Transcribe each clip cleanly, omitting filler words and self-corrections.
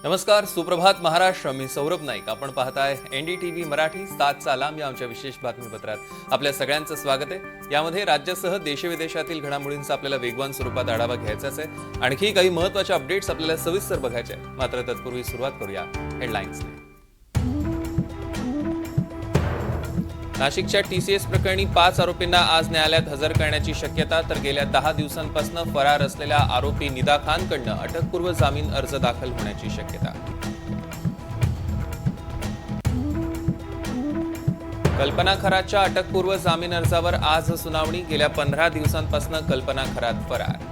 नमस्कार, सुप्रभात महाराष्ट्र. मी सौरभ नाईक. आपण पाहताय NDTV मराठी 7चा अलार्म या आमच्या विशेष बातमीपत्रात आपल्या सगळ्यांचं स्वागत आहे. यामध्ये राज्यासह देशविदेशातील घडामोडींचा आपल्याला वेगवान स्वरूपात आढावा घ्यायचाच आहे. आणखी काही महत्त्वाचे अपडेट्स आपल्याला सविस्तर बघायचे आहेत. मात्र तत्पूर्वी सुरुवात करूया हेडलाईन्सने. नाशिकच्या TCS प्रकरणी 5 आरोपींना आज न्यायालयात हजर करण्याची शक्यता. तर गेल्या 10 दिवसांपासून फरार असलेल्या आरोपी निदा खानकडनं अटकपूर्व जामीन अर्ज दाखल होण्याची शक्यता. कल्पना खरातच्या अटकपूर्व जामीन अर्जावर आज सुनावणी. गेल्या 15 दिवसांपासून कल्पना खरात फरार.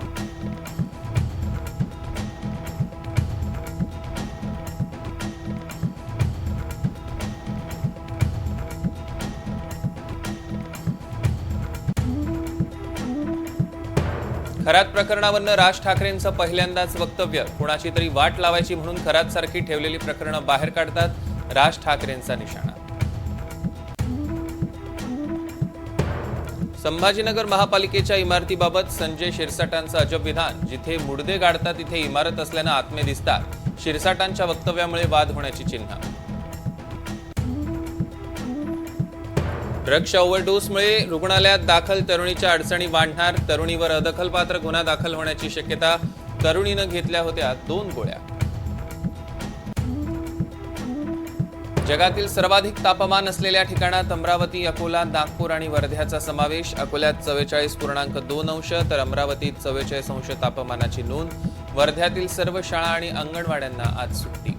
खरात प्रकरणावरनं राज ठाकरेंचं पहिल्यांदाच वक्तव्य. कोणाची तरी वाट लावायची म्हणून खरात सारखी ठेवलेली प्रकरणं बाहेर काढतात राज ठाकरेंचा निशाणा. संभाजीनगर महापालिकेच्या इमारतीबाबत संजय शिरसाटांचं अजब विधान. जिथे मुडदे गाडतात तिथे इमारत असल्यानं आत्मे दिसतात. शिरसाटांच्या वक्तव्यामुळे वाद होण्याची चिन्ह. ड्रग्सच्या ओव्हरडोसमुळे रुग्णालयात दाखल तरुणीच्या अडचणी वाढणार. तरुणीवर अदखलपात्र गुन्हा दाखल होण्याची शक्यता. तरुणीनं घेतल्या होत्या 2 गोळ्या. जगातील सर्वाधिक तापमान असलेल्या ठिकाणात अमरावती, अकोला, नागपूर आणि वर्ध्याचा समावेश. अकोल्यात 44.2 अंश तर अमरावतीत 44 अंश तापमानाची नोंद. वर्ध्यातील सर्व शाळा आणि अंगणवाड्यांना आज सुट्टी.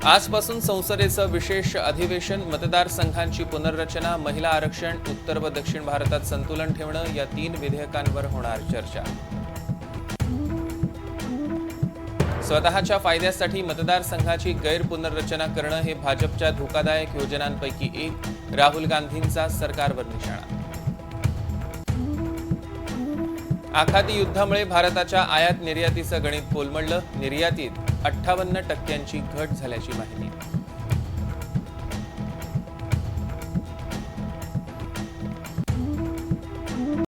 आजपासून संसदेचं विशेष अधिवेशन. मतदारसंघांची पुनर्रचना, महिला आरक्षण, उत्तर व दक्षिण भारतात संतुलन ठेवणं या 3 विधेयकांवर होणार चर्चा. स्वतःच्या फायद्यासाठी मतदारसंघाची गैरपुनर्रचना करणं हे भाजपच्या धोकादायक योजनांपैकी एक. राहुल गांधींचा सरकारवर निशाणा. आखाती युद्धामुळे भारताच्या आयात निर्यातीचं गणित कोलमडलं. निर्यातीत 58% घट झाल्याची माहिती.